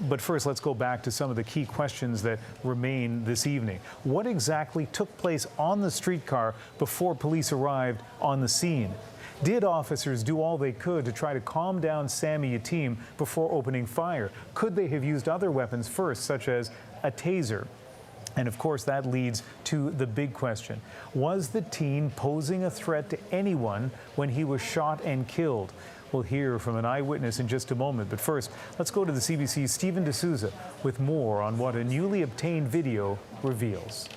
But first, let's go back to some of the key questions that remain this evening. What exactly took place on the streetcar before police arrived on the scene? Did officers do all they could to try to calm down Sammy Yatim before opening fire? Could they have used other weapons first, such as a taser? And of course, that leads to the big question. Was the teen posing a threat to anyone when he was shot and killed? We'll hear from an eyewitness in just a moment. But first, let's go to the CBC's Stephen D'Souza with more on what a newly obtained video reveals.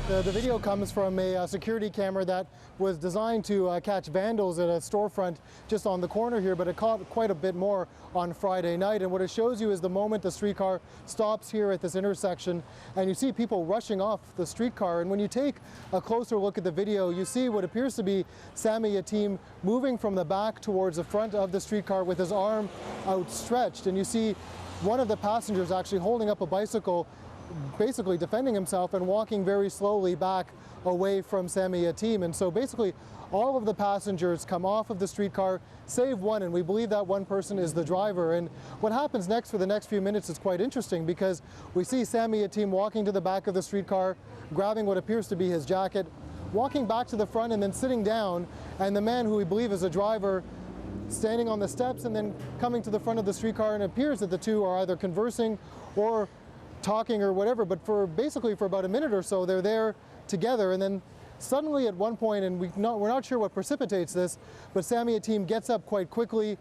The video comes from a security camera that was designed to catch vandals at a storefront just on the corner here, but it caught quite a bit more on Friday night. And what it shows you is the moment the streetcar stops here at this intersection, and you see people rushing off the streetcar. And when you take a closer look at the video, you see what appears to be Sammy Yatim moving from the back towards the front of the streetcar with his arm outstretched. And you see one of the passengers actually holding up a bicycle, basically defending himself and walking very slowly back away from Sammy Yatim. And so basically all of the passengers come off of the streetcar, save one, and we believe that one person is the driver. And what happens next for the next few minutes is quite interesting, because we see Sammy Yatim walking to the back of the streetcar, grabbing what appears to be his jacket, walking back to the front and then sitting down, and the man who we believe is a driver standing on the steps and then coming to the front of the streetcar, and it appears that the two are either conversing or talking or whatever, but basically for about a minute or so they're there together. And then suddenly at one point, and we're not sure what precipitates this, but Sammy Yatim gets up quite quickly,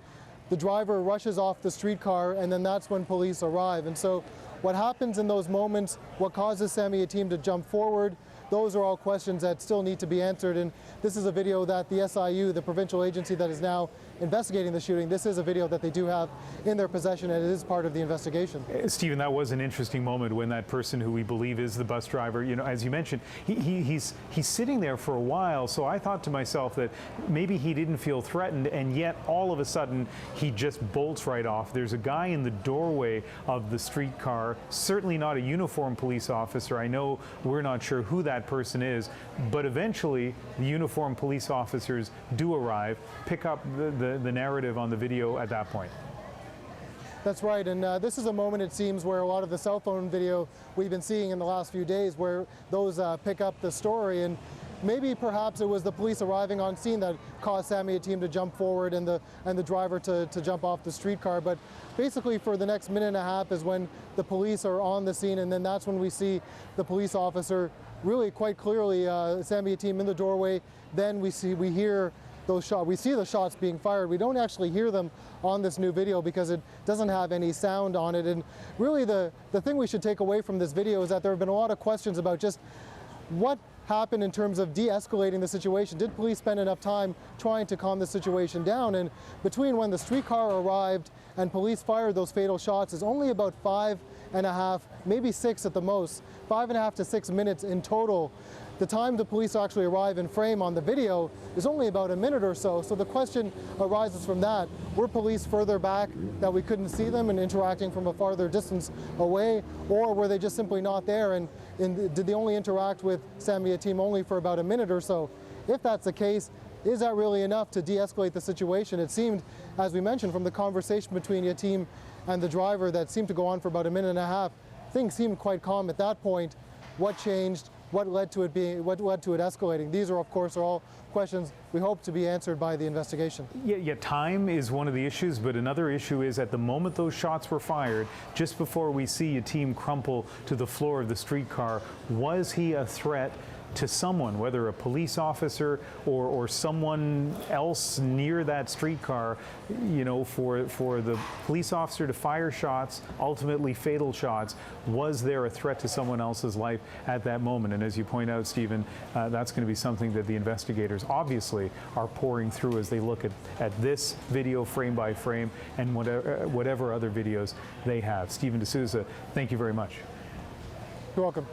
the driver rushes off the streetcar, and then that's when police arrive. And so what happens in those moments, what causes Sammy Yatim to jump forward, those are all questions that still need to be answered. And this is a video that the SIU, the provincial agency that is now investigating the shooting, this is a video that they do have in their possession, and it is part of the investigation. Stephen, that was an interesting moment when that person who we believe is the bus driver, you know, as you mentioned, he's sitting there for a while, so I thought to myself that maybe he didn't feel threatened, and yet all of a sudden he just bolts right off. There's a guy in the doorway of the streetcar, certainly not a uniformed police officer. I know we're not sure who that person is, but eventually the uniformed police officers do arrive, pick up the narrative on the video at that point. That's right, and this is a moment, it seems, where a lot of the cell phone video we've been seeing in the last few days, where those pick up the story. And maybe perhaps it was the police arriving on scene that caused Sammy Yatim to jump forward and the driver to jump off the streetcar. But basically for the next minute and a half is when the police are on the scene, and then that's when we see the police officer really quite clearly, Sammy Yatim in the doorway. Then we hear those shots. We see the shots being fired. We don't actually hear them on this new video because it doesn't have any sound on it. And really the thing we should take away from this video is that there have been a lot of questions about just what happened in terms of de-escalating the situation. Did police spend enough time trying to calm the situation down? And between when the streetcar arrived and police fired those fatal shots is only about 5.5, maybe 6 at the most, 5.5 to 6 minutes in total. The time the police actually arrive in frame on the video is only about a minute or so. So the question arises from that. Were police further back that we couldn't see them and interacting from a farther distance away? Or were they just simply not there, and did they only interact with Sammy Yatim only for about a minute or so? If that's the case, is that really enough to de-escalate the situation? It seemed, as we mentioned, from the conversation between Yatim and the driver that seemed to go on for about a minute and a half, things seemed quite calm at that point. What changed? What led to it escalating? These are, of course, all questions we hope to be answered by the investigation. Yeah, time is one of the issues, but another issue is at the moment those shots were fired, just before we see Yatim crumple to the floor of the streetcar, was he a threat to someone, whether a police officer or someone else near that streetcar? You know, for the police officer to fire shots, ultimately fatal shots, was there a threat to someone else's life at that moment? And as you point out, Stephen, that's going to be something that the investigators obviously are pouring through as they look at this video frame by frame and whatever other videos they have. Stephen D'Souza, thank you very much. You're welcome.